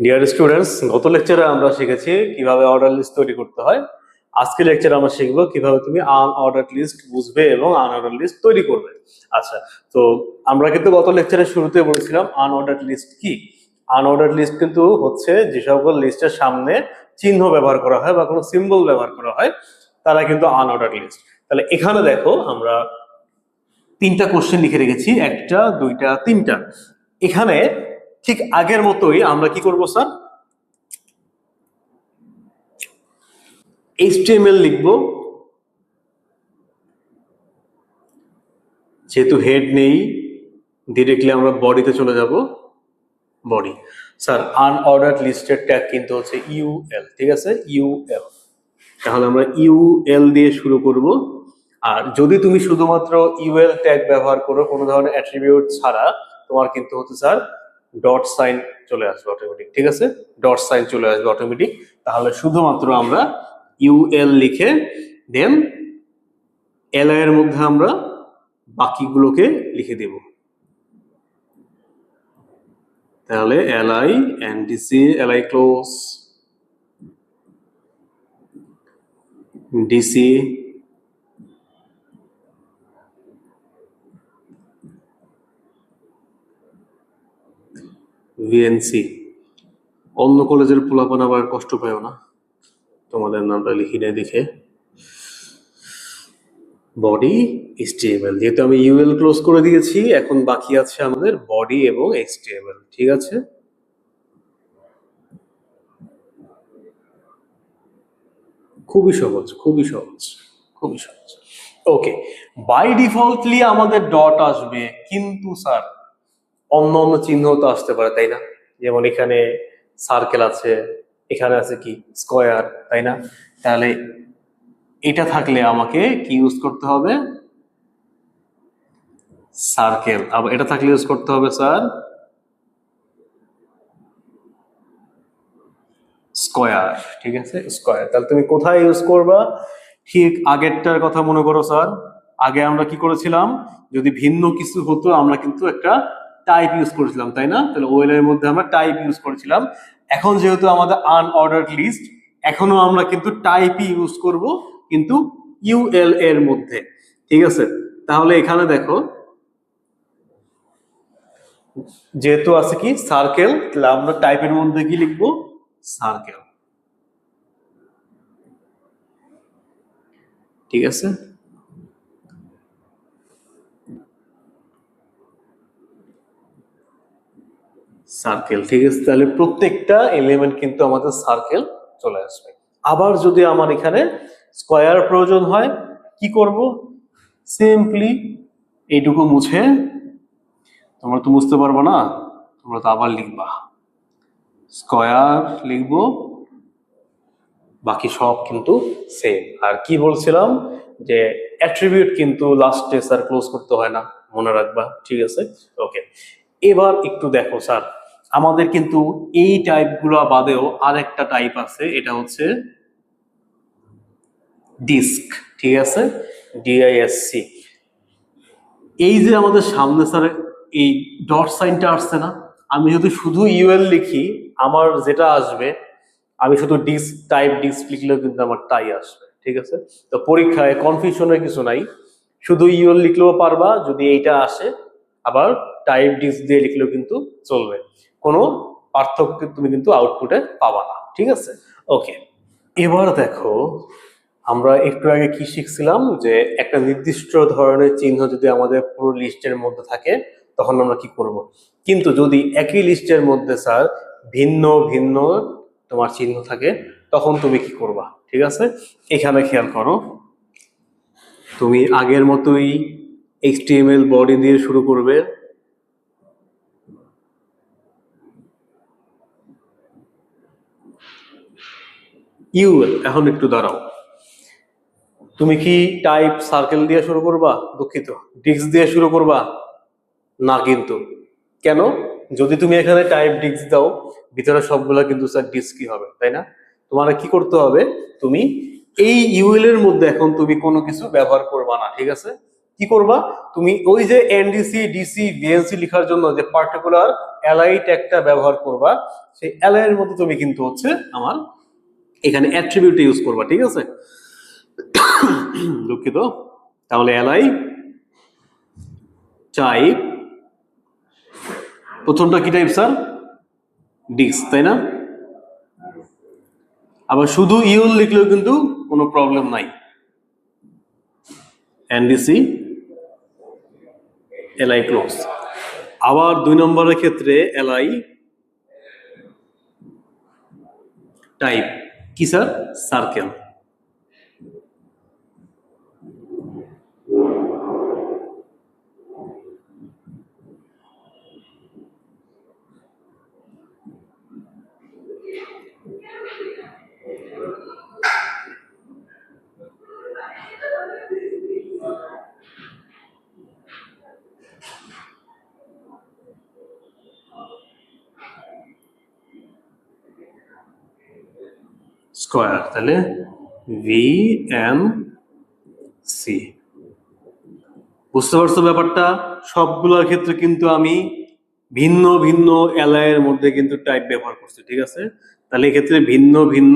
Dear students, গত লেকচারে আমরা শিখেছি কিভাবে অর্ডার লিস্ট তৈরি করতে হয়। আজকে লেকচারে আমরা শিখবো কিভাবে তুমি আনঅর্ডার লিস্ট বুঝবে এবং আনঅর্ডার লিস্ট তৈরি করবে। আচ্ছা, তো আমরা কিন্তু গত লেকচারের শুরুতে বলেছিলাম আনঅর্ডার লিস্ট কি। আনঅর্ডার লিস্ট কিন্তু হচ্ছে যে সকল লিস্টের সামনে চিহ্ন ব্যবহার করা হয় বা কোনো সিম্বল ব্যবহার করা হয়, তারা কিন্তু আনঅর্ডার লিস্ট। তাহলে এখানে দেখো আমরা তিনটা কোশ্চেন লিখে রেখেছি, একটা, দুইটা, তিনটা। এখানে ঠিক আগের মতোই আমরা কি করব স্যার, HTML লিখব। যেহেতু হেড নেই, ডিরেক্টলি আমরা বডিতে চলে যাব। বডি স্যার, আনঅর্ডার্ড লিস্টের ট্যাগ কিন্তু হচ্ছে ইউএল, ঠিক আছে, ইউএল। তাহলে আমরা ইউএল দিয়ে শুরু করব। আর যদি তুমি শুধুমাত্র ইউএল ট্যাগ ব্যবহার করো কোনো ধরনের অ্যাট্রিবিউট ছাড়া, তোমার কিন্তু হচ্ছে স্যার ডট সাইন চলে আসবে অটোমেটিক, ঠিক আছে, ডট সাইন চলে আসবে অটোমেটিক। তাহলে শুধুমাত্র আমরা ইউএল লিখে দেন এল এর মধ্যে আমরা বাকিগুলোকে লিখে দেব। তাহলে LI NDC, LI close, DC, VNC. অন্য কলেজের পোলাপান আবার কষ্ট পায়ও না, তোমাদের নামটা লিখি না দেখে। বডি HTML, যেহেতু আমি ইউএল ক্লোজ করে দিয়েছি, এখন বাকি আছে আমাদের বডি এবং HTML, ঠিক আছে। খুবই সহজ, খুবই সহজ, খুবই সহজ। ওকে, বাই ডিফল্টলি আমাদের ডট আসবে, কিন্তু স্যার অন্য অন্য চিহ্ন তো আসতে পারে, তাই না? যেমন এখানে সার্কেল আছে, এখানে আছে কি স্কয়ার, তাই না? তাহলে এটা থাকলে আমাকে কি ইউজ করতে হবে? সার্কেল। আবার এটা থাকলে ইউজ করতে হবে স্যার স্কয়ার, ঠিক আছে, স্কয়ার। তাহলে তুমি কোথায় ইউজ করবা? ঠিক আগেরটার কথা মনে করো স্যার। আগে আমরা কি করেছিলাম, যদি ভিন্ন কিছু হতো আমরা কিন্তু একটা টাইপ ইউজ করেছিলাম, তাই না? তাহলে ওয়েল এর মধ্যে আমরা টাইপ ইউজ করেছিলাম। এখন যেহেতু আমাদের আনঅর্ডার্ড লিস্ট, এখনো আমরা কিন্তু টাইপই ইউজ করব, কিন্তু ইউএল এর মধ্যে, ঠিক আছে। তাহলে এখানে দেখো, যেহেতু আছে কি সার্কেল, তাহলে আমরা টাইপের মধ্যে কি লিখবো? সার্কেল, ঠিক আছে। সার্কেল, ঠিক আছে। তাহলে প্রত্যেকটা এলিমেন্ট কিন্তু আমাদের সার্কেল চলে আসবে। আবার যদি আমার এখানে স্কয়ার প্রয়োজন হয়, কি করব? সিম্পলি এইটুকু মুছে, তোমরা তো বুঝতে পারবো না, তোমরা তো আবার লিখবা স্কয়ার, লিখবো, বাকি সব কিন্তু সেম। আর কি বলছিলাম যে অ্যাট্রিবিউট কিন্তু লাস্টে স্যার ক্লোজ করতে হয় না, মনে রাখবা, ঠিক আছে। ওকে, এবার একটু দেখো স্যার, আমাদের কিন্তু এই টাইপগুলো বাদেও আরেকটা টাইপ আছে, এটা হচ্ছে ডিস্ক, ঠিক আছে, ডিআইএসসি। এই যে আমাদের সামনে স্যার এই ডট সাইনটা আসছে না, আমি যদি শুধু ইউএল লিখি আমার যেটা আসবে, আমি শুধু ডিস্ক টাইপ ডিস্ক লিখলেও কিন্তু আমার তাই আসবে, ঠিক আছে। তো পরীক্ষায় কনফিউশনের কিছু নাই, শুধু ইউএল লিখলেও পারবা যদি এইটা আসে, আবার টাইপ ডিস্ক দিয়ে লিখলেও কিন্তু চলবে, কোনো পার্থক্য তুমি কিন্তু আউটপুটে পাবা না, ঠিক আছে। ওকে, এবার দেখো, আমরা একটু আগে কি শিখছিলাম যে একটা নির্দিষ্ট ধরনের চিহ্ন যদি আমাদের পুরো লিস্টের মধ্যে থাকে তখন আমরা কি করব। কিন্তু যদি একই লিস্টের মধ্যে স্যার ভিন্ন ভিন্ন তোমার চিহ্ন থাকে তখন তুমি কি করবা, ঠিক আছে। এখানে খেয়াল করো, তুমি আগের মতোই HTML বডি দিয়ে শুরু করবে। ইউএল, এখন একটু দাঁড়াও, তুমি কি টাইপ সার্কেল দিয়ে শুরু করবা? দুঃখিত, ডিস্ক দিয়ে শুরু করবা না কিন্তু। কেন? যদি তুমি এখানে টাইপ ডিস্ক দাও, ভিতরে সবগুলা কিন্তু স্যার ডিস্কই হবে, তাই না? তোমার কি করতে হবে, তুমি এই ইউএল এর মধ্যে এখন তুমি কোনো কিছু ব্যবহার করবা না, ঠিক আছে। কি করবা তুমি ওই যে এনডিসি ডিসি ভিএনসি লেখার জন্য যে পার্টিকুলার এলআই ট্যাগটা ব্যবহার করবা, সেই এলআই এর মধ্যে তুমি কিন্তু হচ্ছে আমার এখানে অ্যাট্রিবিউট ইউজ করবা, ঠিক আছে? দুঃখিত। তাহলে এলআই টাইপ, প্রথমটা কি টাইপ স্যার? ডিক্স, তাই না? আবার শুধু ইউল লিখলেও কিন্তু কোনো প্রবলেম নাই। NDC LI close. আবার 2 নম্বরের ক্ষেত্রে এলআই টাইপ কি স্যার? সার্কেল। স্কোয়ার, তাহলে ভি এম সি। বুঝতে পারছো ব্যাপারটা? সবগুলোর ক্ষেত্রে কিন্তু আমি ভিন্ন ভিন্ন এলআই এর মধ্যে কিন্তু টাইপ ব্যবহার করছি, ঠিক আছে? তাহলে এক্ষেত্রে ভিন্ন ভিন্ন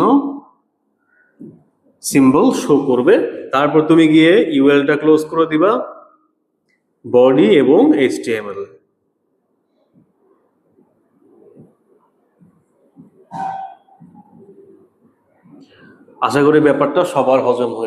সিম্বল শো করবে। তারপর তুমি গিয়ে ইউএলটা ক্লোজ করে দিবা, বডি এবং এইচটিএমএল। আশা করি ব্যাপারটা সবার হজম হয়ে